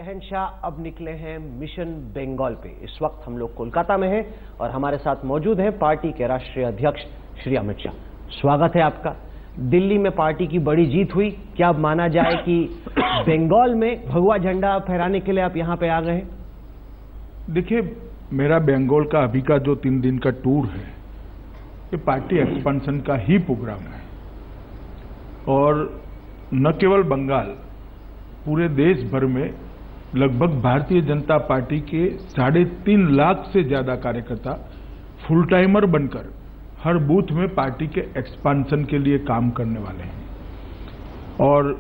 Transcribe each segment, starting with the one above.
शहंशाह अब निकले हैं मिशन बंगाल पे। इस वक्त हम लोग कोलकाता में हैं और हमारे साथ मौजूद हैं पार्टी के राष्ट्रीय अध्यक्ष श्री अमित शाह। स्वागत है आपका। दिल्ली में पार्टी की बड़ी जीत हुई, क्या अब माना जाए कि बंगाल में भगवा झंडा फहराने के लिए आप यहाँ पे आ गए हैं? देखिए, मेरा बंगाल का अभी का जो 3 दिन का टूर है, ये पार्टी एक्सपेंशन का ही प्रोग्राम है और न केवल बंगाल, पूरे देश भर में लगभग भारतीय जनता पार्टी के 3.5 लाख से ज्यादा कार्यकर्ता फुल टाइमर बनकर हर बूथ में पार्टी के एक्सपेंशन के लिए काम करने वाले हैं। और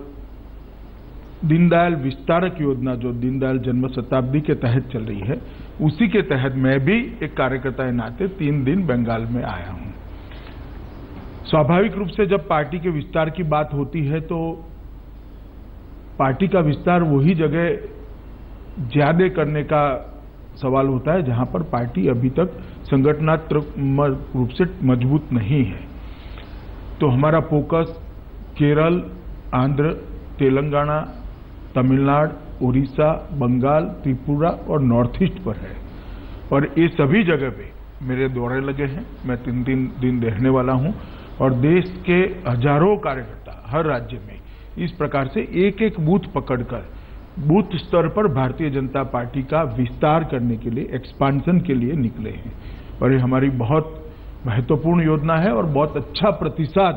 दीनदयाल विस्तारक योजना जो दीनदयाल जन्म शताब्दी के तहत चल रही है, उसी के तहत मैं भी एक कार्यकर्ता के नाते 3 दिन बंगाल में आया हूं। स्वाभाविक रूप से जब पार्टी के विस्तार की बात होती है तो पार्टी का विस्तार वही जगह ज्यादा करने का सवाल होता है जहां पर पार्टी अभी तक संगठनात्मक रूप से मजबूत नहीं है। तो हमारा फोकस केरल, आंध्र, तेलंगाना, तमिलनाडु, उड़ीसा, बंगाल, त्रिपुरा और नॉर्थ ईस्ट पर है और ये सभी जगह पे मेरे दौरे लगे हैं। मैं 3 दिन रहने वाला हूं और देश के हजारों कार्यकर्ता हर राज्य में इस प्रकार से एक बूथ पकड़कर बूथ स्तर पर भारतीय जनता पार्टी का विस्तार करने के लिए, एक्सपेंशन के लिए निकले हैं और ये हमारी बहुत महत्वपूर्ण योजना है और बहुत अच्छा प्रतिसाद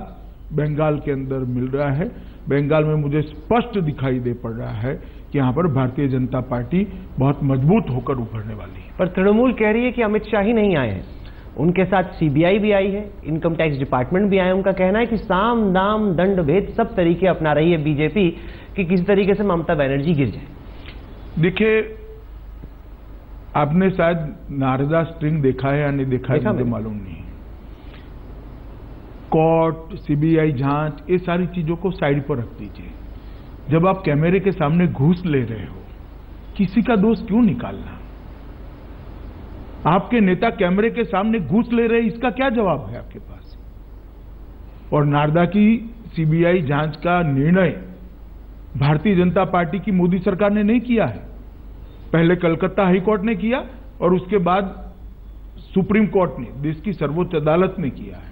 बंगाल के अंदर मिल रहा है। बंगाल में मुझे स्पष्ट दिखाई दे पड़ रहा है कि यहाँ पर भारतीय जनता पार्टी बहुत मजबूत होकर उभरने वाली है। पर तृणमूल कह रही है कि अमित शाह ही नहीं आए हैं, उनके साथ सीबीआई भी आई है, इनकम टैक्स डिपार्टमेंट भी आए। उनका कहना है कि साम दाम दंड भेद सब तरीके अपना रही है बीजेपी कि किसी तरीके से ममता बनर्जी गिर जाए। देखिए, आपने शायद नारदा स्ट्रिंग देखा है या नहीं देखा है मुझे मालूम नहीं। कोर्ट, सीबीआई जांच, ये सारी चीजों को साइड पर रख दीजिए। जब आप कैमरे के सामने घूस ले रहे हो, किसी का दोष क्यों निकालना? आपके नेता कैमरे के सामने घूस ले रहे हैं, इसका क्या जवाब है आपके पास? और नारदा की सीबीआई जांच का निर्णय भारतीय जनता पार्टी की मोदी सरकार ने नहीं किया है। पहले कलकत्ता हाई कोर्ट ने किया और उसके बाद सुप्रीम कोर्ट ने, देश की सर्वोच्च अदालत ने किया है।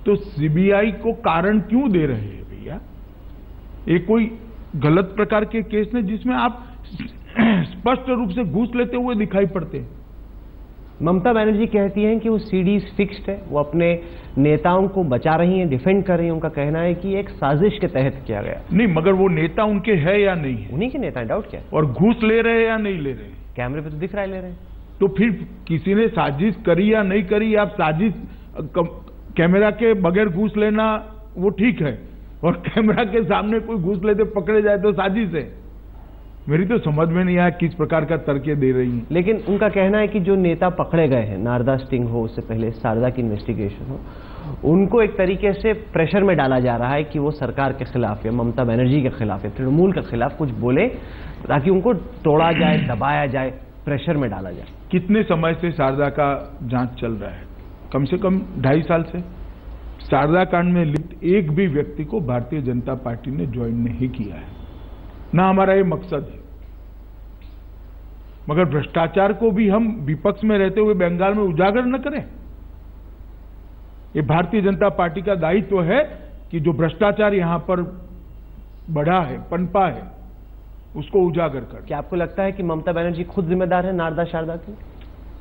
तो सीबीआई को कारण क्यों दे रहे हैं भैया? ये कोई गलत प्रकार के केस ने जिसमें आप स्पष्ट रूप से घूस लेते हुए दिखाई पड़ते हैं। ममता बनर्जी कहती हैं कि वो सीडीज फिक्स्ड है, वो अपने नेताओं को बचा रही हैं, डिफेंड कर रही हैं। उनका कहना है कि एक साजिश के तहत किया गया। नहीं, मगर वो नेता उनके है या नहीं है? उन्हीं के नेता हैं, डाउट क्या है? और घूस ले रहे हैं या नहीं ले रहे? कैमरे पे तो दिख रहा है ले रहे हैं। तो फिर किसी ने साजिश करी या नहीं करी, आप साजिश कैमरा के बगैर घूस लेना वो ठीक है और कैमरा के सामने कोई घूस लेते पकड़े जाए तो साजिश है। मेरी तो समझ में नहीं आया किस प्रकार का तर्क दे रही हैं। लेकिन उनका कहना है कि जो नेता पकड़े गए हैं, नारदा स्टिंग हो, उससे पहले शारदा की इन्वेस्टिगेशन हो, उनको एक तरीके से प्रेशर में डाला जा रहा है कि वो सरकार के खिलाफ या ममता बनर्जी के खिलाफ या तृणमूल के खिलाफ कुछ बोले ताकि उनको तोड़ा जाए, दबाया जाए, प्रेशर में डाला जाए। कितने समय से शारदा का जांच चल रहा है? कम से कम 2.5 साल से। शारदा कांड में लिप्त एक भी व्यक्ति को भारतीय जनता पार्टी ने ज्वाइन नहीं किया है, ना हमारा ये मकसद है। मगर भ्रष्टाचार को भी हम विपक्ष में रहते हुए बंगाल में उजागर न करें। ये भारतीय जनता पार्टी का दायित्व है कि जो भ्रष्टाचार यहां पर बढ़ा है, पनपा है, उसको उजागर कर। क्या आपको लगता है कि ममता बनर्जी खुद जिम्मेदार है नारदा शारदा की?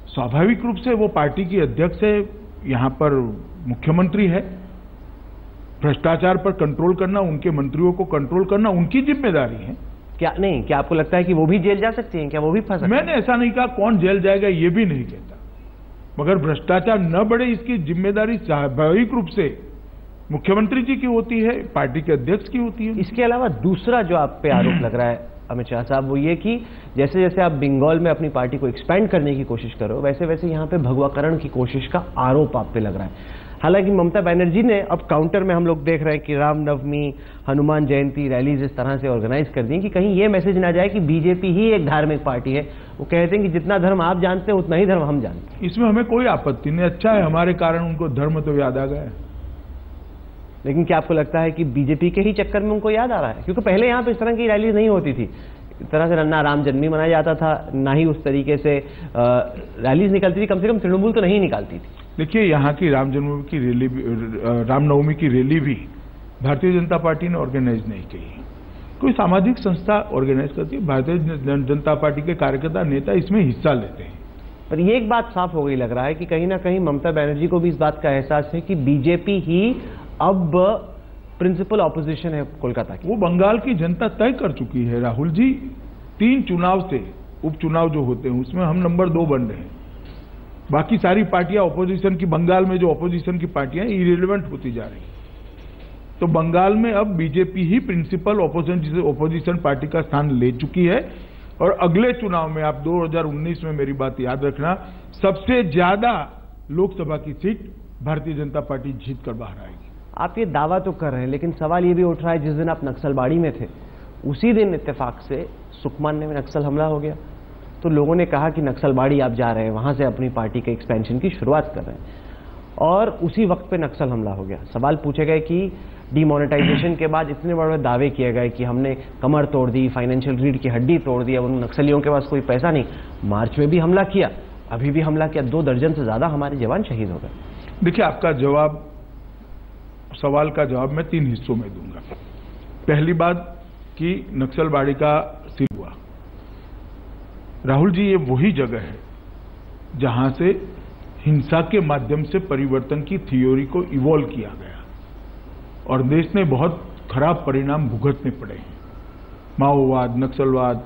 स्वाभाविक रूप से वो पार्टी की अध्यक्ष है, यहां पर मुख्यमंत्री है। भ्रष्टाचार पर कंट्रोल करना, उनके मंत्रियों को कंट्रोल करना उनकी जिम्मेदारी है। क्या नहीं, क्या आपको लगता है कि वो भी जेल जा सकती हैं? क्या वो भी फंस सकती हैं? मैंने ऐसा नहीं कहा कौन जेल जाएगा, ये भी नहीं कहता, मगर भ्रष्टाचार न बढ़े इसकी जिम्मेदारी स्वाभाविक रूप से मुख्यमंत्री जी की होती है, पार्टी के अध्यक्ष की होती है। इसके अलावा दूसरा जो आप पे आरोप लग रहा है अमित शाह साहब, वो ये कि जैसे जैसे आप बंगाल में अपनी पार्टी को एक्सपेंड करने की कोशिश करो, वैसे वैसे यहाँ पे भगवाकरण की कोशिश का आरोप आप पे लग रहा है। हालांकि ममता बनर्जी ने अब काउंटर में हम लोग देख रहे हैं कि रामनवमी, हनुमान जयंती रैलीज इस तरह से ऑर्गेनाइज कर दी कि कहीं ये मैसेज ना जाए कि बीजेपी ही एक धार्मिक पार्टी है। वो कहते हैं कि जितना धर्म आप जानते हैं उतना ही धर्म हम जानते हैं। इसमें हमें कोई आपत्ति नहीं, अच्छा है, हमारे कारण उनको धर्म तो याद आ गया है। लेकिन क्या आपको लगता है कि बीजेपी के ही चक्कर में उनको याद आ रहा है? क्योंकि पहले यहाँ पे इस तरह की रैली नहीं होती थी, तरह से ना राम जन्मदिन मनाया जाता था, ना ही उस तरीके से रैलीज निकलती थी, कम से कम तृणमूल तो नहीं निकालती थी। देखिए, यहाँ की रामजन्मभूमि की रैली, रामनवमी की रैली भी भारतीय जनता पार्टी ने ऑर्गेनाइज नहीं की, कोई सामाजिक संस्था ऑर्गेनाइज करती है। भारतीय जनता पार्टी के कार्यकर्ता नेता इसमें हिस्सा लेते हैं। पर ये एक बात साफ हो गई लग रहा है कि कहीं ना कहीं ममता बनर्जी को भी इस बात का एहसास है कि बीजेपी ही अब प्रिंसिपल ऑपोजिशन है कोलकाता की। वो बंगाल की जनता तय कर चुकी है राहुल जी। 3 चुनाव से उपचुनाव जो होते हैं उसमें हम नंबर 2 बन रहे हैं। बाकी सारी पार्टियां ऑपोजिशन की, बंगाल में जो ऑपोजिशन की पार्टियां इरेलीवेंट होती जा रही, तो बंगाल में अब बीजेपी ही प्रिंसिपल ऑपोजिशन पार्टी का स्थान ले चुकी है। और अगले चुनाव में आप 2019 में, मेरी बात याद रखना, सबसे ज्यादा लोकसभा की सीट भारतीय जनता पार्टी जीत कर बाहर आएगी। आप ये दावा तो कर रहे हैं, लेकिन सवाल ये भी उठ रहा है, जिस दिन आप नक्सलबाड़ी में थे उसी दिन इत्तेफाक से सुकमान्य में नक्सल हमला हो गया, तो लोगों ने कहा कि नक्सलबाड़ी आप जा रहे हैं, वहां से अपनी पार्टी के एक्सपेंशन की शुरुआत कर रहे हैं, और उसी वक्त पे नक्सल हमला हो गया। सवाल पूछे गए कि डिमोनेटाइजेशन के बाद इतने बड़े दावे किए गए कि हमने कमर तोड़ दी, फाइनेंशियल रीढ़ की हड्डी तोड़ दी, अब उन नक्सलियों के पास कोई पैसा नहीं। मार्च में भी हमला किया, अभी भी हमला किया, 2 दर्जन से ज्यादा हमारे जवान शहीद हो गए। देखिए, आपका जवाब, सवाल का जवाब मैं 3 हिस्सों में दूंगा। पहली बात कि नक्सलबाड़ी का सील हुआ, राहुल जी, ये वही जगह है जहां से हिंसा के माध्यम से परिवर्तन की थ्योरी को इवॉल्व किया गया और देश ने बहुत खराब परिणाम भुगतने पड़े हैं। माओवाद, नक्सलवाद,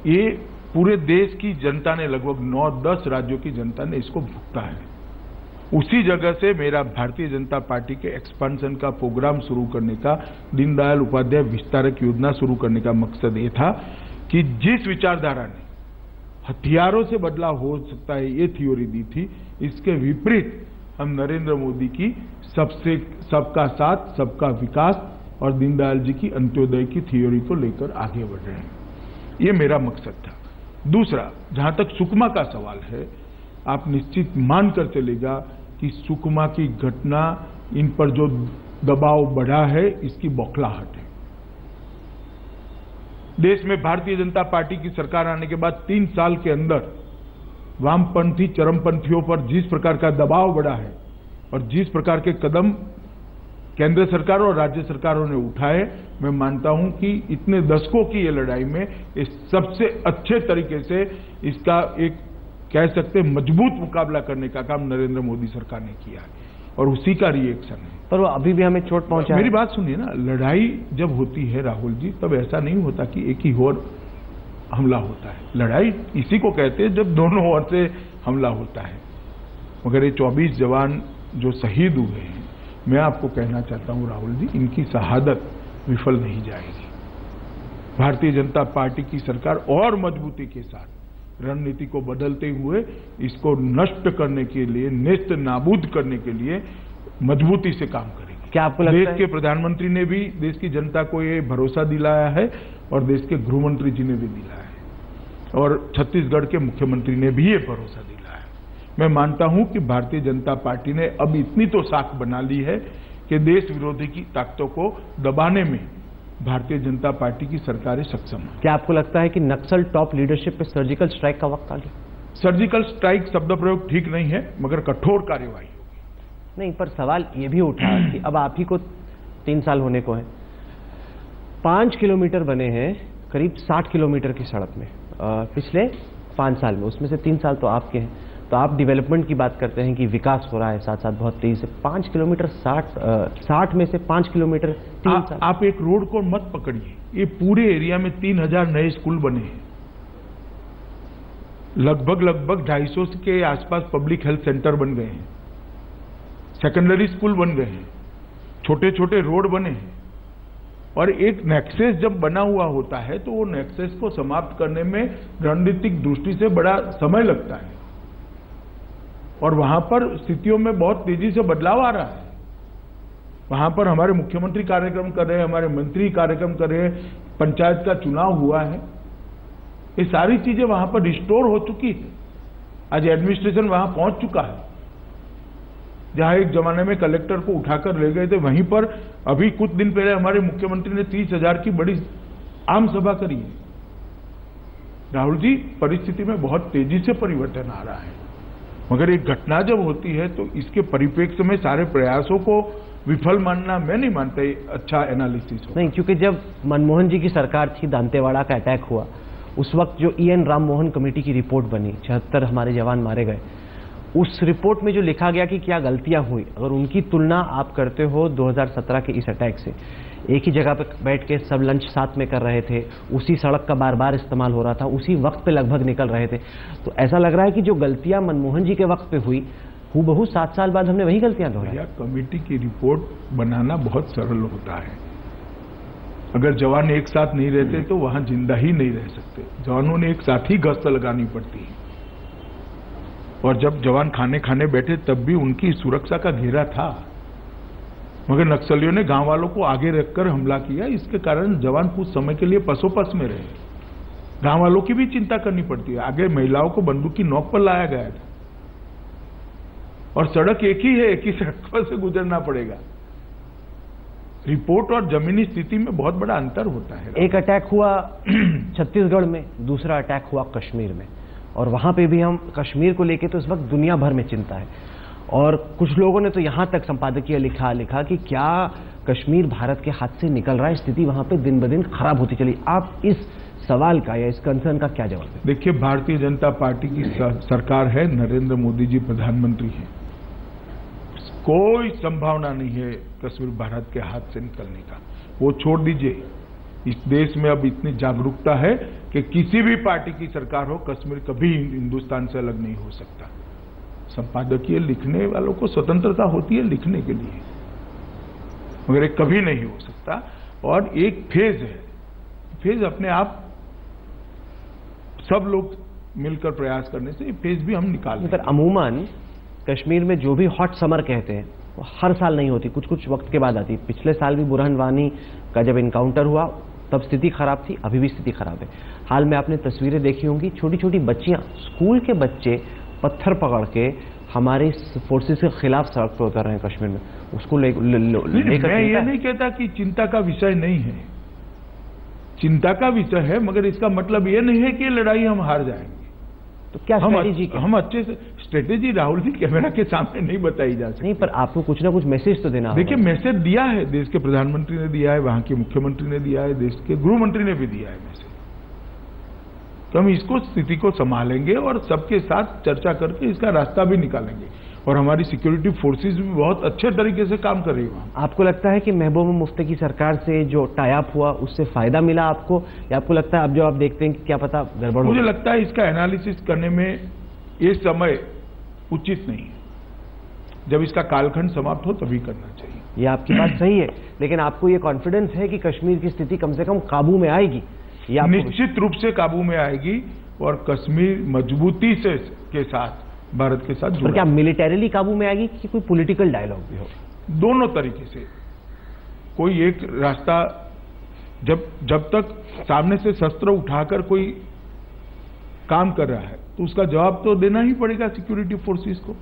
ये पूरे देश की जनता ने, लगभग 9-10 राज्यों की जनता ने इसको भुगता है। उसी जगह से मेरा भारतीय जनता पार्टी के एक्सपेंशन का प्रोग्राम शुरू करने का, दीनदयाल उपाध्याय विस्तारक योजना शुरू करने का मकसद ये था कि जिस विचारधारा ने हथियारों से बदलाव हो सकता है ये थ्योरी दी थी, इसके विपरीत हम नरेंद्र मोदी की सबका साथ, सबका विकास और दीनदयाल जी की अंत्योदय की थ्योरी को लेकर आगे बढ़ रहे हैं। ये मेरा मकसद था। दूसरा, जहां तक सुकमा का सवाल है, आप निश्चित मानकर चलेगा कि सुकमा की घटना, इन पर जो दबाव बढ़ा है, इसकी बौखलाहट है। देश में भारतीय जनता पार्टी की सरकार आने के बाद 3 साल के अंदर वामपंथी, चरमपंथियों पर जिस प्रकार का दबाव बढ़ा है और जिस प्रकार के कदम केंद्र सरकार और राज्य सरकारों ने उठाए, मैं मानता हूं कि इतने दशकों की ये लड़ाई में इस सबसे अच्छे तरीके से इसका एक, कह सकते, मजबूत मुकाबला करने का काम नरेंद्र मोदी सरकार ने किया है और उसी का रिएक्शन है। पर वो अभी भी हमें चोट पहुंचा है। मेरी बात सुनिए ना, लड़ाई जब होती है राहुल जी, तब ऐसा नहीं होता कि एक ही ओर हमला होता है। लड़ाई इसी को कहते हैं जब दोनों ओर से हमला होता है। मगर ये 24 जवान जो शहीद हुए हैं, मैं आपको कहना चाहता हूं राहुल जी, इनकी शहादत विफल नहीं जाएगी। भारतीय जनता पार्टी की सरकार और मजबूती के साथ रणनीति को बदलते हुए इसको नष्ट करने के लिए, नेस्त नाबूद करने के लिए मजबूती से काम करेगी। क्या आपको लगता है? देश के प्रधानमंत्री ने भी देश की जनता को ये भरोसा दिलाया है और देश के गृह मंत्री जी ने भी दिलाया है और छत्तीसगढ़ के मुख्यमंत्री ने भी ये भरोसा दिलाया है। मैं मानता हूं कि भारतीय जनता पार्टी ने अब इतनी तो साख बना ली है कि देश विरोधी की ताकतों को दबाने में भारतीय जनता पार्टी की सरकारें सक्षम है। क्या आपको लगता है कि नक्सल टॉप लीडरशिप पे सर्जिकल स्ट्राइक का वक्त आ गया? सर्जिकल स्ट्राइक शब्द प्रयोग ठीक नहीं है, मगर कठोर कार्यवाही होगी। नहीं, पर सवाल ये भी उठा कि अब आप ही को 3 साल होने को है, 5 किलोमीटर बने हैं करीब 60 किलोमीटर की सड़क में पिछले 5 साल में, उसमें से 3 साल तो आपके हैं। तो आप डेवलपमेंट की बात करते हैं कि विकास हो रहा है साथ साथ बहुत तेजी से, 5 किलोमीटर 60 में से 5 किलोमीटर 3 साल। आप एक रोड को मत पकड़िए, ये पूरे एरिया में 3000 नए स्कूल बने हैं, लगभग 250 के आसपास पब्लिक हेल्थ सेंटर बन गए हैं, सेकेंडरी स्कूल बन गए हैं, छोटे छोटे रोड बने हैं। और एक नेक्सेस जब बना हुआ होता है तो वो नेक्सेस को समाप्त करने में रणनीतिक दृष्टि से बड़ा समय लगता है और वहां पर स्थितियों में बहुत तेजी से बदलाव आ रहा है। वहां पर हमारे मुख्यमंत्री कार्यक्रम कर रहे हैं, हमारे मंत्री कार्यक्रम कर रहे हैं, पंचायत का चुनाव हुआ है, ये सारी चीजें वहां पर रिस्टोर हो चुकी है। आज एडमिनिस्ट्रेशन वहां पहुंच चुका है। जहां एक जमाने में कलेक्टर को उठाकर ले गए थे, वहीं पर अभी कुछ दिन पहले हमारे मुख्यमंत्री ने 30,000 की बड़ी आम सभा करी है। राहुल जी, परिस्थिति में बहुत तेजी से परिवर्तन आ रहा है, मगर एक घटना जब होती है तो इसके परिप्रेक्ष्य में सारे प्रयासों को विफल मानना मैं नहीं मानता अच्छा एनालिसिस हो। नहीं, क्योंकि जब मनमोहन जी की सरकार थी, दांतेवाड़ा का अटैक हुआ, उस वक्त जो EN राम मोहन कमेटी की रिपोर्ट बनी, 76 हमारे जवान मारे गए, उस रिपोर्ट में जो लिखा गया कि क्या गलतियां हुई, अगर उनकी तुलना आप करते हो 2017 के इस अटैक से, एक ही जगह पर बैठ के सब लंच साथ में कर रहे थे, उसी सड़क का बार बार इस्तेमाल हो रहा था, उसी वक्त पे लगभग निकल रहे थे, तो ऐसा लग रहा है कि जो गलतियां मनमोहन जी के वक्त पे हुई, हूबहू 7 साल बाद हमने वही गलतियां दोहराई। कमेटी की रिपोर्ट बनाना बहुत सरल होता है। अगर जवान एक साथ नहीं रहते तो वहां जिंदा ही नहीं रह सकते। जवानों ने एक साथ ही गश्त लगानी पड़ती है, और जब जवान खाने खाने बैठे तब भी उनकी सुरक्षा का घेरा था, मगर नक्सलियों ने गांव वालों को आगे रखकर हमला किया। इसके कारण जवान कुछ समय के लिए पसोपस में रहे। गांव वालों की भी चिंता करनी पड़ती है। आगे महिलाओं को बंदूक की नोक पर लाया गया था, और सड़क एक ही है, एक ही सड़क पर से गुजरना पड़ेगा। रिपोर्ट और जमीनी स्थिति में बहुत बड़ा अंतर होता है। एक अटैक हुआ छत्तीसगढ़ में, दूसरा अटैक हुआ कश्मीर में, और वहां पे भी हम कश्मीर को लेके तो इस वक्त दुनिया भर में चिंता है, और कुछ लोगों ने तो यहां तक संपादकीय लिखा कि क्या कश्मीर भारत के हाथ से निकल रहा है, स्थिति वहां पे दिन ब दिन खराब होती चली। आप इस सवाल का या इस कंसर्न का क्या जवाब दें? देखिए, भारतीय जनता पार्टी की सरकार है, नरेंद्र मोदी जी प्रधानमंत्री हैं, कोई संभावना नहीं है कश्मीर भारत के हाथ से निकलने का। वो छोड़ दीजिए, इस देश में अब इतनी जागरूकता है कि किसी भी पार्टी की सरकार हो, कश्मीर कभी हिंदुस्तान से अलग नहीं हो सकता। संपादकीय लिखने वालों को स्वतंत्रता होती है लिखने के लिए, मगर ये कभी नहीं हो सकता। और एक फेज है, फेज अपने आप सब लोग मिलकर प्रयास करने से फेज भी हम निकाल लेंगे। अमूमन कश्मीर में जो भी हॉट समर कहते हैं वो हर साल नहीं होती, कुछ कुछ वक्त के बाद आती। पिछले साल भी बुरहान वानी का जब इनकाउंटर हुआ तब स्थिति खराब थी, अभी भी स्थिति खराब है। हाल में आपने तस्वीरें देखी होंगी, छोटी छोटी बच्चियां, स्कूल के बच्चे पत्थर पकड़ के हमारे फोर्सेस के खिलाफ सड़क पर उतर रहे हैं कश्मीर में। उसको लेकर मैं ये नहीं कहता कि चिंता का विषय नहीं है, चिंता का विषय है, मगर इसका मतलब ये नहीं है कि लड़ाई हम हार जाएंगे। तो क्या स्ट्रेटेजी? हम अच्छे से स्ट्रेटेजी राहुल जी कैमरा के सामने नहीं बताई जा सकती। नहीं, पर आपको कुछ ना कुछ मैसेज तो देना। देखिए, मैसेज दिया है, देश के प्रधानमंत्री ने दिया है, वहां के मुख्यमंत्री ने दिया है, देश के गृह मंत्री ने भी दिया है मैसेज। तो हम इसको स्थिति को संभालेंगे और सबके साथ चर्चा करके इसका रास्ता भी निकालेंगे, और हमारी सिक्योरिटी फोर्सेस भी बहुत अच्छे तरीके से काम कर रही है। आपको लगता है कि महबूबा मुफ्ती की सरकार से जो टाई अप हुआ उससे फायदा मिला आपको, या आपको लगता है अब जो आप देखते हैं कि क्या पता गड़बड़? मुझे लगता है इसका एनालिसिस करने में ये समय उचित नहीं है। जब इसका कालखंड समाप्त हो तभी करना चाहिए। ये आपकी बात सही है, लेकिन आपको ये कॉन्फिडेंस है कि कश्मीर की स्थिति कम से कम काबू में आएगी? निश्चित रूप से काबू में आएगी, और कश्मीर मजबूती से के साथ भारत के साथ जुड़ा। क्या मिलिटरीली काबू में आएगी कि कोई पॉलिटिकल डायलॉग भी हो? दोनों तरीके से। कोई एक रास्ता, जब तक सामने से शस्त्र उठाकर कोई काम कर रहा है तो उसका जवाब तो देना ही पड़ेगा सिक्योरिटी फोर्सेस को,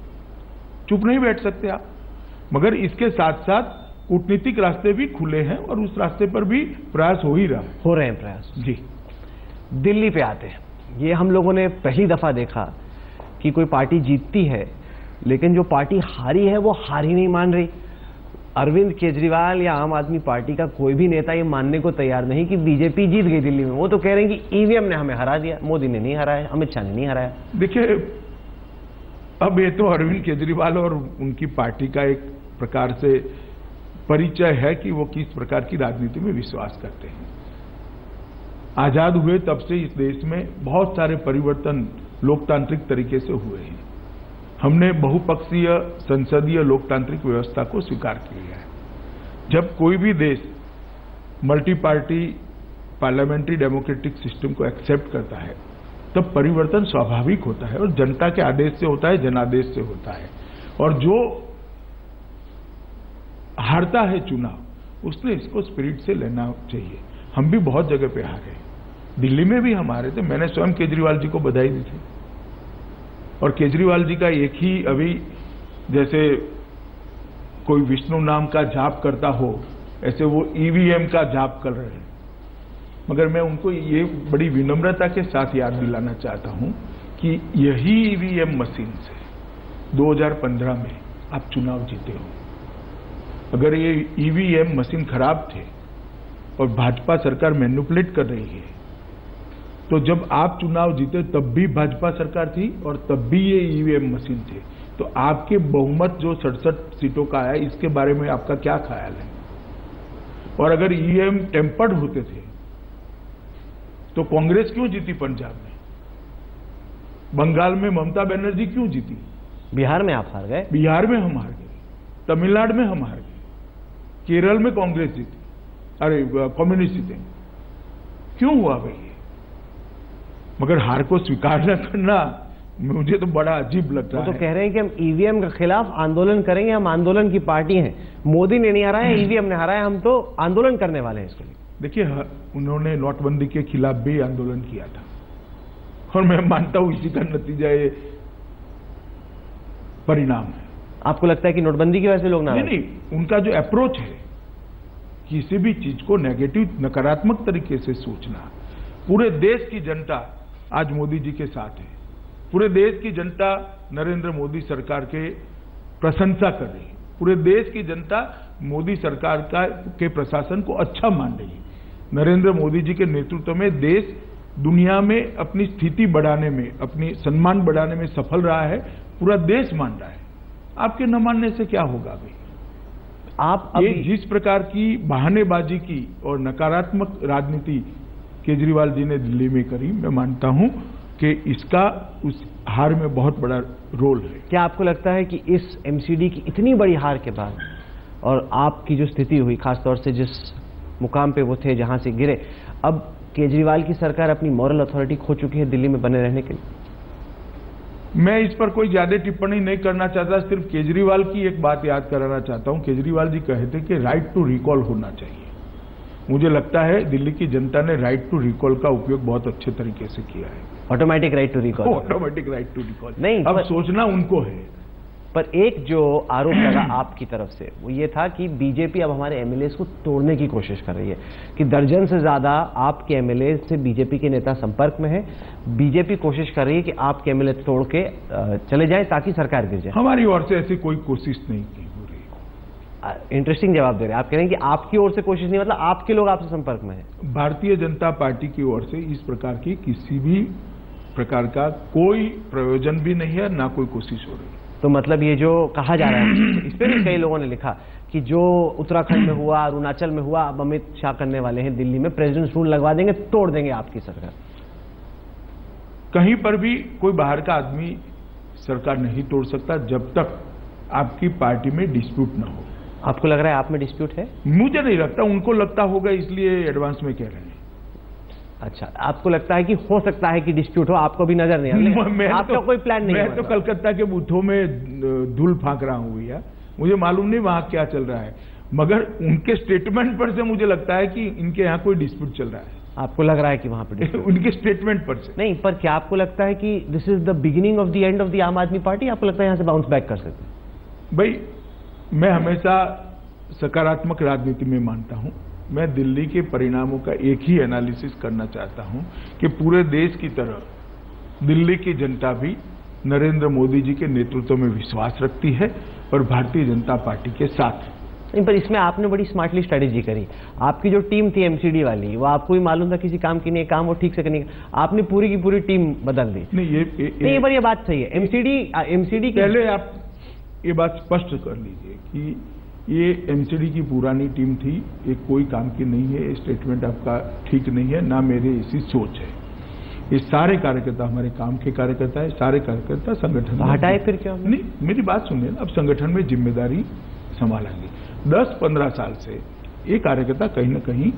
चुप नहीं बैठ सकते आप। मगर इसके साथ साथ कूटनीतिक रास्ते भी खुले हैं, और उस रास्ते पर भी प्रयास हो ही रहा है। हो रहे हैं प्रयास जी। दिल्ली पे आते हैं, ये हम लोगों ने पहली दफा देखा कि कोई पार्टी जीतती है, लेकिन जो पार्टी हारी है वो हार ही नहीं मान रही। अरविंद केजरीवाल या आम आदमी पार्टी का कोई भी नेता ये मानने को तैयार नहीं कि बीजेपी जीत गई दिल्ली में। वो तो कह रहे हैं कि ईवीएम ने हमें हरा दिया, मोदी ने नहीं हराया, अमित शाह ने नहीं हराया। देखिए, अब ये तो अरविंद केजरीवाल और उनकी पार्टी का एक प्रकार से परिचय है कि वो किस प्रकार की राजनीति में विश्वास करते हैं। आजाद हुए तब से इस देश में बहुत सारे परिवर्तन लोकतांत्रिक तरीके से हुए हैं। हमने बहुपक्षीय संसदीय लोकतांत्रिक व्यवस्था को स्वीकार किया है। जब कोई भी देश multi party parliamentary democratic system को एक्सेप्ट करता है तब परिवर्तन स्वाभाविक होता है, और जनता के आदेश से होता है, जनादेश से होता है। और जो हारता है चुनाव, उसने इसको स्पिरिट से लेना चाहिए। हम भी बहुत जगह पे हारे, दिल्ली में भी हम हारे थे। मैंने स्वयं केजरीवाल जी को बधाई दी थी, और केजरीवाल जी का एक ही, अभी जैसे कोई विष्णु नाम का जाप करता हो, ऐसे वो ईवीएम का जाप कर रहे हैं। मगर मैं उनको ये बड़ी विनम्रता के साथ याद दिलाना चाहता हूं कि यही ईवीएम मशीन से 2015 में आप चुनाव जीते हो। अगर ये ईवीएम मशीन खराब थे और भाजपा सरकार मैनिपुलेट कर रही है, तो जब आप चुनाव जीते तब भी भाजपा सरकार थी और तब भी ये ईवीएम मशीन थे। तो आपके बहुमत जो 67 सीटों का आया, इसके बारे में आपका क्या ख्याल है? और अगर ईवीएम टेम्पर्ड होते थे तो कांग्रेस क्यों जीती पंजाब में? बंगाल में ममता बनर्जी क्यों जीती? बिहार में आप हार गए। बिहार में हम हार गए, तमिलनाडु में हम हार गए, केरल में कांग्रेस जीती, अरे कम्युनिस्ट जीते। क्यों हुआ भाई ये? मगर हार को स्वीकार न करना मुझे तो बड़ा अजीब लगता है। वो तो कह रहे हैं कि हम ईवीएम के खिलाफ आंदोलन करेंगे, हम आंदोलन की पार्टी हैं। मोदी ने नहीं हराया, ईवीएम ने हराया, हम तो आंदोलन करने वाले हैं इसके लिए। देखिए, उन्होंने नोटबंदी के खिलाफ भी आंदोलन किया था और मैं मानता हूं इसी का नतीजा ये परिणाम है। आपको लगता है कि नोटबंदी की वजह से लोग नहीं, उनका जो अप्रोच है किसी भी चीज को नेगेटिव, नकारात्मक तरीके से सोचना। पूरे देश की जनता आज मोदी जी के साथ है। पूरे देश की जनता नरेंद्र मोदी सरकार के प्रशंसा कर रही है। पूरे देश की जनता मोदी सरकार के प्रशासन को अच्छा मान रही है। नरेंद्र मोदी जी के नेतृत्व में देश दुनिया में अपनी स्थिति बढ़ाने में, अपनी सम्मान बढ़ाने में सफल रहा है। पूरा देश मान रहा है। आपके न मानने से क्या होगा भाई? आप ये जिस प्रकार की बहानेबाजी की और नकारात्मक राजनीति केजरीवाल जी ने दिल्ली में करी, मैं मानता हूं कि इसका उस हार में बहुत बड़ा रोल है। क्या आपको लगता है कि इस एमसीडी की इतनी बड़ी हार के बाद और आपकी जो स्थिति हुई, खासतौर से जिस मुकाम पे वो थे जहां से गिरे, अब केजरीवाल की सरकार अपनी मॉरल अथॉरिटी खो चुकी है दिल्ली में बने रहने के लिए? मैं इस पर कोई ज्यादा टिप्पणी नहीं करना चाहता। सिर्फ केजरीवाल की एक बात याद कराना चाहता हूं। केजरीवाल जी कहे थे कि राइट टू रिकॉल होना चाहिए। मुझे लगता है दिल्ली की जनता ने राइट टू रिकॉल का उपयोग बहुत अच्छे तरीके से किया है। Automatic right to recall. Automatic right to recall नहीं, अब सोचना उनको है। पर एक जो आरोप लगा आपकी तरफ से वो ये था कि बीजेपी अब हमारे एमएलए को तोड़ने की कोशिश कर रही है, कि दर्जन से ज्यादा आपके एमएलए से बीजेपी के नेता संपर्क में है। बीजेपी कोशिश कर रही है कि आपके एमएलए तोड़ के चले जाएं ताकि सरकार गिर जाए। हमारी ओर से ऐसी कोई कोशिश नहीं की हो रही। इंटरेस्टिंग जवाब दे रहे हैं आप। कह रहे हैं कि आपकी ओर से कोशिश नहीं, मतलब आपके लोग आपसे संपर्क में है। भारतीय जनता पार्टी की ओर से इस प्रकार की किसी भी प्रकार का कोई प्रयोजन भी नहीं है, ना कोई कोशिश हो रही। तो मतलब ये जो कहा जा रहा है, इस पर भी कई लोगों ने लिखा कि जो उत्तराखंड में हुआ, अरुणाचल में हुआ, अब अमित शाह करने वाले हैं दिल्ली में, प्रेसिडेंट रूल लगवा देंगे, तोड़ देंगे आपकी सरकार। कहीं पर भी कोई बाहर का आदमी सरकार नहीं तोड़ सकता जब तक आपकी पार्टी में डिस्प्यूट ना हो। आपको लग रहा है आप में डिस्प्यूट है? मुझे नहीं लगता, उनको लगता होगा, इसलिए एडवांस में कह रहे हैं। अच्छा, आपको लगता है कि हो सकता है कि डिस्प्यूट हो, आपको भी नजर नहीं आ रहा? आपका कोई प्लान नहीं है? मैं तो कलकत्ता के बूथों में धूल फांक रहा हूं भैया, मुझे मालूम नहीं वहां क्या चल रहा है, मगर उनके स्टेटमेंट पर से मुझे लगता है कि इनके यहाँ कोई डिस्प्यूट चल रहा है। आपको लग रहा है कि वहां पर उनके स्टेटमेंट पर से नहीं, पर क्या आपको लगता है कि this is the beginning of the end of the आम आदमी पार्टी? आपको लगता है यहां से बाउंस बैक कर सकते हैं? भाई, मैं हमेशा सकारात्मक राजनीति में मानता हूं। मैं दिल्ली के परिणामों का एक ही एनालिसिस करना चाहता हूं कि पूरे देश की तरह दिल्ली की जनता भी नरेंद्र मोदी जी के नेतृत्व में विश्वास रखती है और भारतीय जनता पार्टी के साथ। पर इसमें आपने बड़ी स्मार्टली स्ट्रेटेजी करी। आपकी जो टीम थी एमसीडी वाली, वो आपको भी मालूम था किसी काम की नहीं, काम वो ठीक से करनी, आपने पूरी की पूरी टीम बदल दी। नहीं, ये बात सही है। एमसीडी पहले आप ये बात स्पष्ट कर लीजिए कि ये एमसीडी की पुरानी टीम थी, ये कोई काम की नहीं है। स्टेटमेंट आपका ठीक नहीं है, ना मेरी ऐसी सोच है। ये सारे कार्यकर्ता हमारे काम के कार्यकर्ता है, सारे कार्यकर्ता संगठन में हटाए फिर क्यों? नहीं, मेरी बात सुनिए ना, अब संगठन में जिम्मेदारी संभालेंगे। 10-15 साल से ये कार्यकर्ता कहीं ना कहीं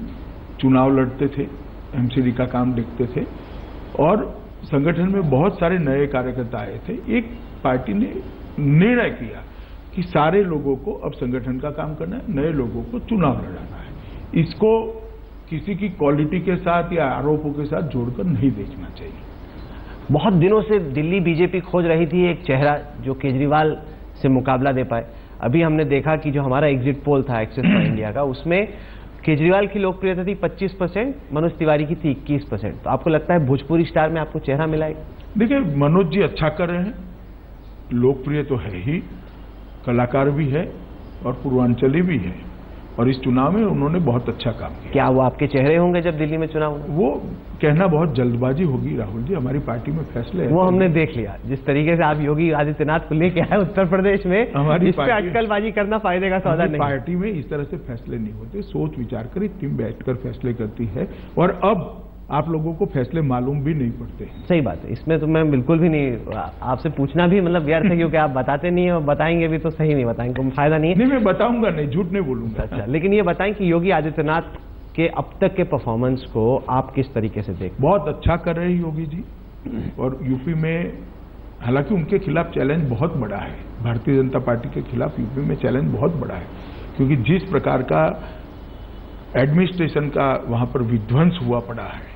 चुनाव लड़ते थे, एमसीडी का काम देखते थे और संगठन में बहुत सारे नए कार्यकर्ता आए थे। एक पार्टी ने निर्णय किया कि सारे लोगों को अब संगठन का काम करना है, नए लोगों को चुनाव लड़ाना है। इसको किसी की क्वालिटी के साथ या आरोपों के साथ जोड़कर नहीं देखना चाहिए। बहुत दिनों से दिल्ली बीजेपी खोज रही थी एक चेहरा जो केजरीवाल से मुकाबला दे पाए। अभी हमने देखा कि जो हमारा एग्जिट पोल था एक्सिस फॉर इंडिया का, उसमें केजरीवाल की लोकप्रियता थी 25%, मनोज तिवारी की थी 21%। तो आपको लगता है भोजपुरी स्टार में आपको चेहरा मिला है? देखिए, मनोज जी अच्छा कर रहे हैं, लोकप्रिय तो है ही, कलाकार भी है और पूर्वांचली भी है, और इस चुनाव में उन्होंने बहुत अच्छा काम किया। क्या वो आपके चेहरे होंगे जब दिल्ली में चुनाव होगा? वो कहना बहुत जल्दबाजी होगी राहुल जी, हमारी पार्टी में फैसले वो हमने देख लिया, जिस तरीके से आप योगी आदित्यनाथ को लेके आए उत्तर प्रदेश में, हमारी इस पे अटकलबाजी करना फायदे का सौदा नहीं। पार्टी में इस तरह से फैसले नहीं होते, सोच विचार कर टीम बैठकर फैसले करती है, और अब आप लोगों को फैसले मालूम भी नहीं पड़ते हैं। सही बात है, इसमें तो मैं बिल्कुल भी नहीं, आपसे पूछना भी मतलब व्यर्थ है, क्योंकि आप बताते नहीं है, और बताएंगे भी तो सही नहीं बताएंगे, कोई फायदा नहीं है। नहीं, मैं बताऊंगा नहीं, झूठ नहीं बोलूंगा। अच्छा, लेकिन ये बताएं कि योगी आदित्यनाथ के अब तक के परफॉर्मेंस को आप किस तरीके से देखते हैं? बहुत अच्छा कर रहे हैं योगी जी, और यूपी में हालांकि उनके खिलाफ चैलेंज बहुत बड़ा है, भारतीय जनता पार्टी के खिलाफ यूपी में चैलेंज बहुत बड़ा है, क्योंकि जिस प्रकार का एडमिनिस्ट्रेशन का वहां पर विध्वंस हुआ पड़ा है,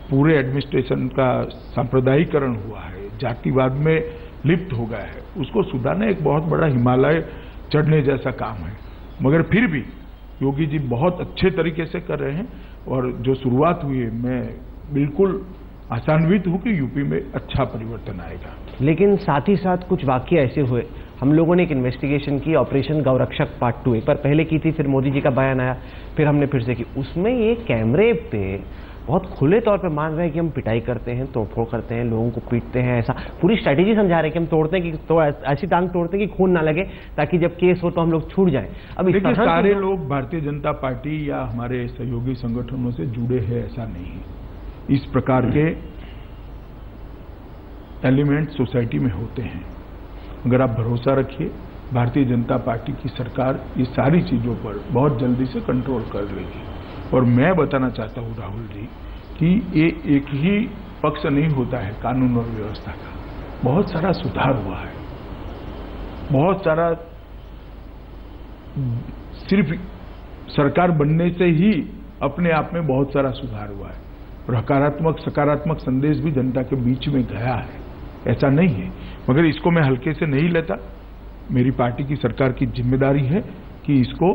पूरे एडमिनिस्ट्रेशन का सांप्रदायिकरण हुआ है, जातिवाद में लिप्त हो गया है, उसको सुधारना एक बहुत बड़ा हिमालय चढ़ने जैसा काम है। मगर फिर भी योगी जी बहुत अच्छे तरीके से कर रहे हैं, और जो शुरुआत हुई है, मैं बिल्कुल आशान्वित हूं कि यूपी में अच्छा परिवर्तन आएगा। लेकिन साथ ही साथ कुछ वाकये ऐसे हुए, हम लोगों ने एक इन्वेस्टिगेशन की, ऑपरेशन गौरक्षक पार्ट 2 एक बार पहले की थी, फिर मोदी जी का बयान आया, फिर हमने फिर से की। उसमें ये कैमरे पे बहुत खुले तौर पे मान रहे हैं कि हम पिटाई करते हैं, तोड़फोड़ करते हैं, लोगों को पीटते हैं, ऐसा पूरी स्ट्रैटेजी समझा रहे हैं कि हम तोड़ते हैं कि तो ऐसी टांग तोड़ते हैं कि खून ना लगे, ताकि जब केस हो तो हम लोग छूट जाएं। अब देखिए, सारे लोग भारतीय जनता पार्टी या हमारे सहयोगी संगठनों से जुड़े हैं ऐसा नहीं है। इस प्रकार के एलिमेंट सोसाइटी में होते हैं। अगर आप भरोसा रखिए, भारतीय जनता पार्टी की सरकार ये सारी चीजों पर बहुत जल्दी से कंट्रोल कर लेगी। और मैं बताना चाहता हूं राहुल जी कि ये एक ही पक्ष नहीं होता है कानून और व्यवस्था का, बहुत सारा सुधार हुआ है, बहुत सारा, सिर्फ सरकार बनने से ही अपने आप में बहुत सारा सुधार हुआ है, और हकारात्मक सकारात्मक संदेश भी जनता के बीच में गया है, ऐसा नहीं है। मगर इसको मैं हल्के से नहीं लेता, मेरी पार्टी की सरकार की जिम्मेदारी है कि इसको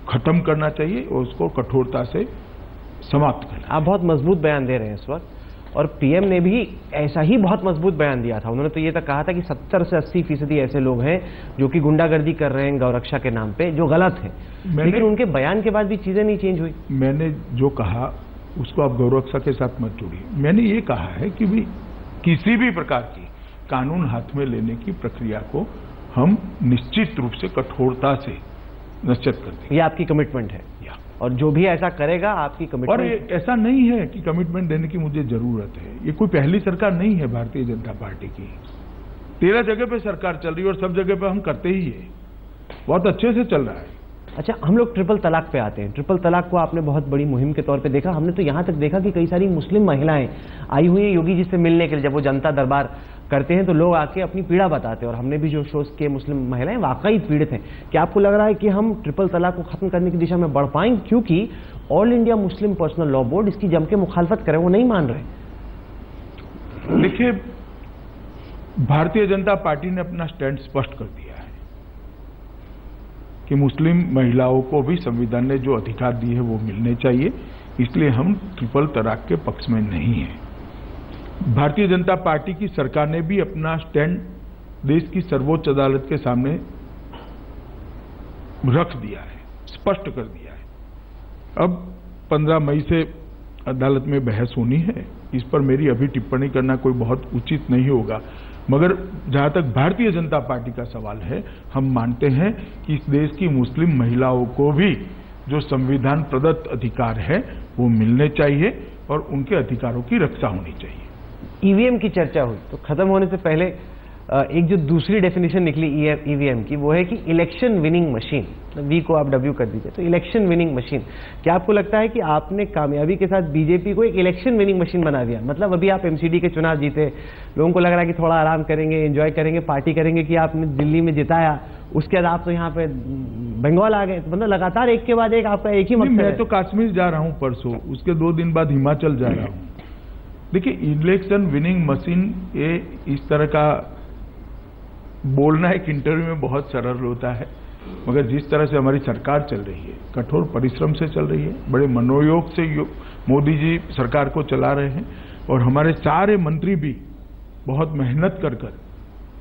खत्म करना चाहिए और उसको कठोरता से समाप्त करना। आप बहुत मजबूत बयान दे रहे हैं इस वक्त, और पीएम ने भी ऐसा ही बहुत मजबूत बयान दिया था। उन्होंने तो ये तक कहा था कि 70 से 80% ऐसे लोग हैं जो कि गुंडागर्दी कर रहे हैं गौरक्षा के नाम पे, जो गलत है। लेकिन उनके बयान के बाद भी चीजें नहीं चेंज हुई। मैंने जो कहा उसको आप गौरक्षा के साथ मत जोड़िए। मैंने ये कहा है कि भी किसी भी प्रकार की कानून हाथ में लेने की प्रक्रिया को हम निश्चित रूप से कठोरता से निश्चित कर देंगे। ये आपकी कमिटमेंट है, और जो भी ऐसा करेगा आपकी कमिटमेंट। और ऐसा नहीं है कि कमिटमेंट देने की मुझे जरूरत है, ये कोई पहली सरकार नहीं है भारतीय जनता पार्टी की। 13 जगह पे सरकार चल रही है और सब जगह पे हम करते ही है, बहुत अच्छे से चल रहा है। अच्छा, हम लोग ट्रिपल तलाक पे आते हैं। ट्रिपल तलाक को आपने बहुत बड़ी मुहिम के तौर पे देखा। हमने तो यहाँ तक देखा कि कई सारी मुस्लिम महिलाएं आई हुई हैं योगी जी से मिलने के लिए। जब वो जनता दरबार करते हैं तो लोग आके अपनी पीड़ा बताते हैं, और हमने भी जो शोज किए, मुस्लिम महिलाएं वाकई पीड़ित हैं। क्या आपको लग रहा है कि हम ट्रिपल तलाक को खत्म करने की दिशा में बढ़ पाएंगे? क्योंकि all India Muslim personal law board इसकी जम के मुखालफत करे, वो नहीं मान रहे। देखिए, भारतीय जनता पार्टी ने अपना स्टैंड स्पष्ट कर दिया है कि मुस्लिम महिलाओं को भी संविधान ने जो अधिकार दिए हैं वो मिलने चाहिए, इसलिए हम ट्रिपल तलाक के पक्ष में नहीं है। भारतीय जनता पार्टी की सरकार ने भी अपना स्टैंड देश की सर्वोच्च अदालत के सामने रख दिया है, स्पष्ट कर दिया है। अब 15 मई से अदालत में बहस होनी है, इस पर मेरी अभी टिप्पणी करना कोई बहुत उचित नहीं होगा। मगर जहां तक भारतीय जनता पार्टी का सवाल है, हम मानते हैं कि इस देश की मुस्लिम महिलाओं को भी जो संविधान प्रदत्त अधिकार है वो मिलने चाहिए, और उनके अधिकारों की रक्षा होनी चाहिए। ईवीएम की चर्चा हुई तो खत्म होने से पहले एक जो दूसरी डेफिनेशन निकली ईवीएम की, वो है कि इलेक्शन विनिंग मशीन। वी को आप डब्ल्यू कर दीजिए, तो इलेक्शन विनिंग मशीन। क्या आपको लगता है कि आपने कामयाबी के साथ बीजेपी को एक इलेक्शन विनिंग मशीन बना दिया? मतलब अभी आप एमसीडी के चुनाव जीते, लोगों को लग रहा है कि थोड़ा आराम करेंगे, एंजॉय करेंगे, पार्टी करेंगे कि आपने दिल्ली में जिताया, उसके बाद आप तो यहाँ पे बंगाल आ गए। मतलब लगातार एक के बाद एक आपका एक ही मकसद है। मैं तो कश्मीर जा रहा हूँ परसों, उसके 2 दिन बाद हिमाचल जा रहा हूँ। देखिए, इलेक्शन विनिंग मशीन, ये इस तरह का बोलना एक इंटरव्यू में बहुत सरल होता है, मगर जिस तरह से हमारी सरकार चल रही है, कठोर परिश्रम से चल रही है, बड़े मनोयोग से मोदी जी सरकार को चला रहे हैं और हमारे सारे मंत्री भी बहुत मेहनत कर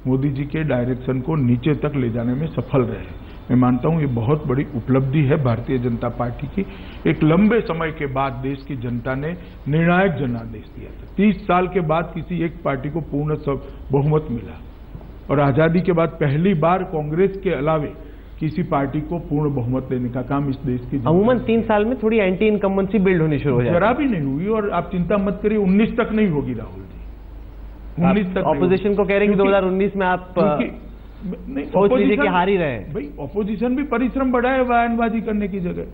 मोदी जी के डायरेक्शन को नीचे तक ले जाने में सफल रहे हैं। मैं मानता हूं ये बहुत बड़ी उपलब्धि है भारतीय जनता पार्टी की। एक लंबे समय के बाद देश की जनता ने निर्णायक जनादेश दिया था। 30 साल के बाद किसी एक पार्टी को पूर्ण बहुमत मिला और आजादी के बाद पहली बार कांग्रेस के अलावे किसी पार्टी को पूर्ण बहुमत देने का काम इस देश की अमूमन 3 साल में थोड़ी एंटी इनकम्बेंसी बिल्ड होनी शुरू हो जाती है। जरा भी नहीं हुई और आप चिंता मत करिए, 19 तक नहीं होगी राहुल जी। 19 तक ऑपोजिशन को कह रहे हैं कि 2019 में आप सोच लीजिए कि हार ही रहे हैं। भाई ऑपोजिशन भी परिश्रम बढ़ाए बयानबाजी करने की जगह।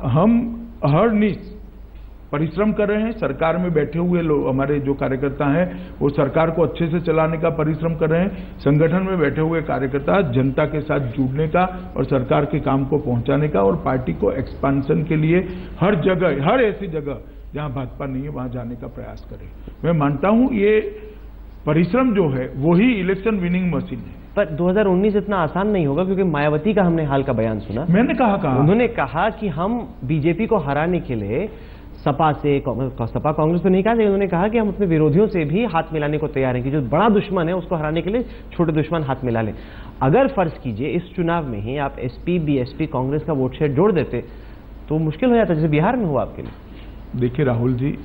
हम अहरनिश परिश्रम कर रहे हैं। सरकार में बैठे हुए लोग, हमारे जो कार्यकर्ता हैं, वो सरकार को अच्छे से चलाने का परिश्रम कर रहे हैं। संगठन में बैठे हुए कार्यकर्ता जनता के साथ जुड़ने का और सरकार के काम को पहुंचाने का और पार्टी को एक्सपांशन के लिए हर जगह, हर ऐसी जगह जहां भाजपा नहीं है वहां जाने का प्रयास करें। मैं मानता हूं ये परिश्रम जो है वही इलेक्शन विनिंग मशीन है। पर 2019 इतना आसान नहीं होगा, क्योंकि मायावती का हमने हाल का बयान सुना। मैंने कहा उन्होंने कहा कि हम बीजेपी को हराने के लिए सपा कांग्रेस तो नहीं कहा, लेकिन उन्होंने कहा कि हम अपने विरोधियों से भी हाथ मिलाने को तैयार हैं कि जो बड़ा दुश्मन है उसको हराने के लिए छोटे दुश्मन हाथ मिला लें। अगर फर्ज कीजिए इस चुनाव में ही आप एसपी, बीएसपी, कांग्रेस का वोट शेयर जोड़ देते तो मुश्किल हो जाता, जैसे बिहार में हुआ आपके लिए। देखिए राहुल जी,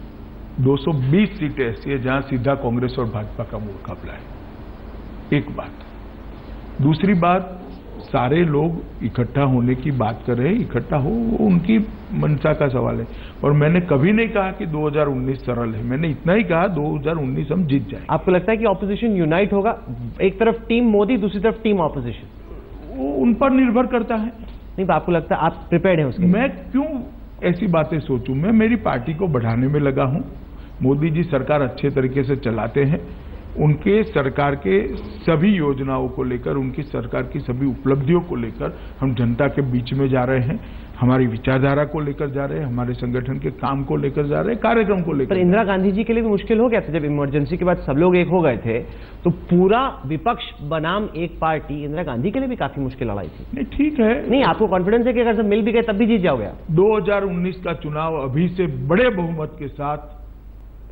220 सीटें ऐसी है जहां सीधा कांग्रेस और भाजपा का मुकाबला है। एक बात। दूसरी बात, सारे लोग इकट्ठा होने की बात कर रहे हैं। इकट्ठा हो, वो उनकी मंशा का सवाल है। और मैंने कभी नहीं कहा कि 2019 सरल है। मैंने इतना ही कहा 2019 हम जीत जाएंगे। आपको लगता है कि ऑपोजिशन यूनाइट होगा? एक तरफ टीम मोदी, दूसरी तरफ टीम ऑपोजिशन, वो उन पर निर्भर करता है। नहीं, आपको लगता है आप प्रिपेयर्ड हैं उसके? मैं क्यों ऐसी बातें सोचूं? मैं मेरी पार्टी को बढ़ाने में लगा हूं। मोदी जी सरकार अच्छे तरीके से चलाते हैं। उनके सरकार के सभी योजनाओं को लेकर, उनकी सरकार की सभी उपलब्धियों को लेकर हम जनता के बीच में जा रहे हैं। हमारी विचारधारा को लेकर जा रहे हैं, हमारे संगठन के काम को लेकर जा रहे हैं, कार्यक्रम को लेकर। पर इंदिरा गांधी जी के लिए भी मुश्किल हो गया था जब इमरजेंसी के बाद सब लोग एक हो गए थे, तो पूरा विपक्ष बनाम एक पार्टी, इंदिरा गांधी के लिए भी काफी मुश्किल लड़ाई थी। नहीं, ठीक है। नहीं, आपको कॉन्फिडेंस है कि अगर सब मिल भी गए तब भी जीत जाओगे? 2019 का चुनाव अभी से बड़े बहुमत के साथ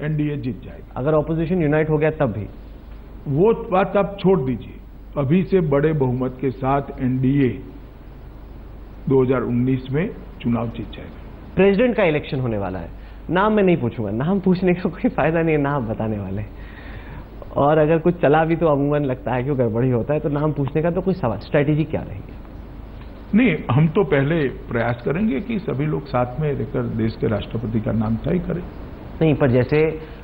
एनडीए जीत जाएगा। अगर ऑपोजिशन यूनाइट हो गया तब भी? वो बात आप छोड़ दीजिए। अभी से बड़े बहुमत के साथ एनडीए 2019 में चुनाव जीत जाएगा। प्रेसिडेंट का इलेक्शन होने वाला है। नाम मैं नहीं पूछूंगा, नाम पूछने का कोई फायदा नहीं है, नाम बताने वाले। और अगर कुछ चला भी तो अमूमन लगता है कि गड़बड़ी होता है, तो नाम पूछने का तो कोई सवाल, स्ट्रैटेजी क्या रहेगी? नहीं, हम तो पहले प्रयास करेंगे कि सभी लोग साथ में रहकर देश के राष्ट्रपति का नाम तय करें। नहीं, पर जैसे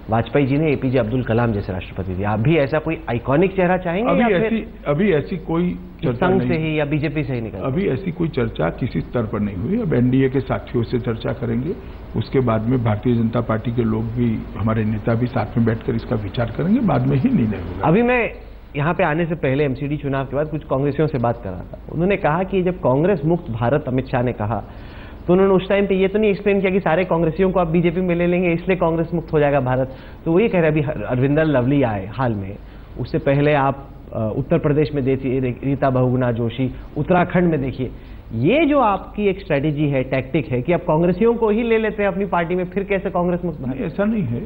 वाजपेयी जी ने एपीजे अब्दुल कलाम जैसे राष्ट्रपति दिया, आप भी ऐसा कोई आइकॉनिक चेहरा चाहेंगे? अभी ऐसी कोई चर्चा संघ नहीं से ही या बीजेपी से ही निकल? अभी ऐसी कोई चर्चा किसी स्तर पर नहीं हुई। अब एनडीए के साथियों से चर्चा करेंगे, उसके बाद में भारतीय जनता पार्टी के लोग भी, हमारे नेता भी साथ में बैठकर इसका विचार करेंगे, बाद में ही निर्णय होगा। अभी मैं यहाँ पे आने से पहले एमसीडी चुनाव के बाद कुछ कांग्रेसियों से बात कर रहा था। उन्होंने कहा कि जब कांग्रेस मुक्त भारत अमित शाह ने कहा, तो उन्होंने उस टाइम पे ये तो नहीं एक्सप्लेन किया कि सारे कांग्रेसियों को आप बीजेपी में ले लेंगे इसलिए कांग्रेस मुक्त हो जाएगा भारत। तो वो ये कह रहे अभी अरविंदर लवली आए हाल में, उससे पहले आप उत्तर प्रदेश में देखिए रीता बहुगुणा जोशी, उत्तराखंड में देखिए। ये जो आपकी एक स्ट्रेटेजी है, टैक्टिक है कि आप कांग्रेसियों को ही ले लेते हैं अपनी पार्टी में, फिर कैसे कांग्रेस मुक्त? नहीं, ऐसा नहीं है।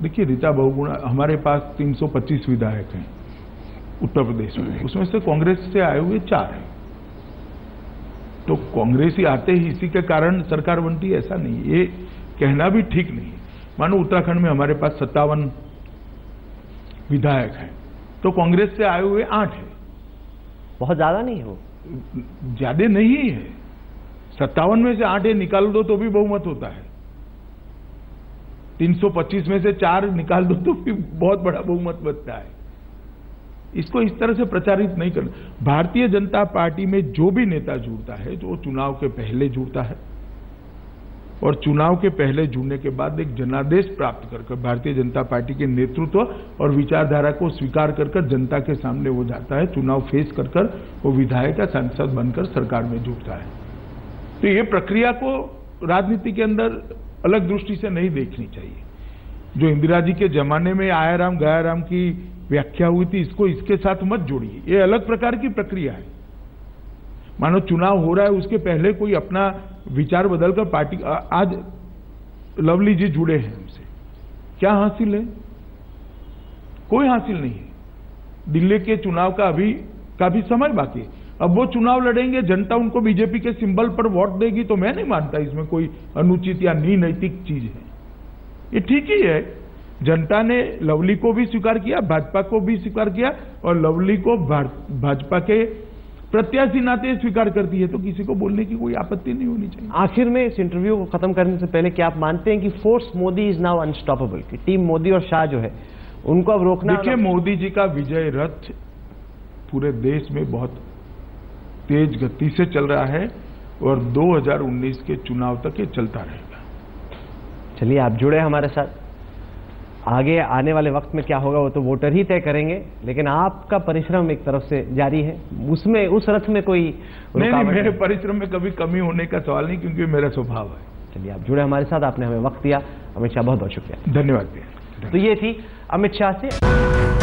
देखिए, रीता बहुगुणा, हमारे पास 325 विधायक हैं उत्तर प्रदेश में, उसमें से कांग्रेस से आए हुए 4 हैं। तो कांग्रेसी आते ही इसी के कारण सरकार बनती है, ऐसा नहीं। ये कहना भी ठीक नहीं है। मानो उत्तराखंड में हमारे पास 57 विधायक हैं, तो कांग्रेस से आए हुए 8 हैं। बहुत ज्यादा नहीं हो? ज्यादा नहीं है। 57 में से 8 निकाल दो तो भी बहुमत होता है। 325 में से 4 निकाल दो तो भी बहुत बड़ा बहुमत बनता है। इसको इस तरह से प्रचारित नहीं करना। भारतीय जनता पार्टी में जो भी नेता जुड़ता है, जो चुनाव के पहले जुड़ता है और चुनाव के पहले जुड़ने के बाद एक जनादेश प्राप्त कर भारतीय जनता पार्टी के नेतृत्व और विचारधारा को स्वीकार कर जनता के सामने वो जाता है, चुनाव फेस कर वो विधायक या सांसद बनकर सरकार में जुड़ता है। तो ये प्रक्रिया को राजनीति के अंदर अलग दृष्टि से नहीं देखनी चाहिए। जो इंदिरा जी के जमाने में आया राम गया राम की व्याख्या हुई थी, इसको इसके साथ मत जोड़िए। ये अलग प्रकार की प्रक्रिया है। मानो चुनाव हो रहा है, उसके पहले कोई अपना विचार बदलकर पार्टी, आज लवली जी जुड़े हैं हमसे, क्या हासिल है? कोई हासिल नहीं है। दिल्ली के चुनाव का भी समय बाकी है। अब वो चुनाव लड़ेंगे, जनता उनको बीजेपी के सिंबल पर वोट देगी, तो मैं नहीं मानता इसमें कोई अनुचित या नैतिक चीज है। ये ठीक ही है। जनता ने लवली को भी स्वीकार किया, भाजपा को भी स्वीकार किया, और लवली को भाजपा के प्रत्याशी नाते स्वीकार कर दिए, तो किसी को बोलने की कोई आपत्ति नहीं होनी चाहिए। आखिर में इस इंटरव्यू को खत्म करने से पहले क्या आप मानते हैं कि force Modi is now unstoppable, कि टीम मोदी और शाह जो है उनको अब रोकना? देखिए, मोदी जी का विजय रथ पूरे देश में बहुत तेज गति से चल रहा है और 2019 के चुनाव तक ये चलता रहेगा। चलिए, आप जुड़े हमारे साथ। आगे आने वाले वक्त में क्या होगा वो तो वोटर ही तय करेंगे, लेकिन आपका परिश्रम एक तरफ से जारी है, उसमें उस रथ में कोई नहीं, मेरे परिश्रम में कभी कमी होने का सवाल नहीं, क्योंकि मेरा स्वभाव है। चलिए, आप जुड़े हमारे साथ, आपने हमें वक्त दिया। अमित शाह, बहुत बहुत शुक्रिया। धन्यवाद। तो ये थी अमित शाह से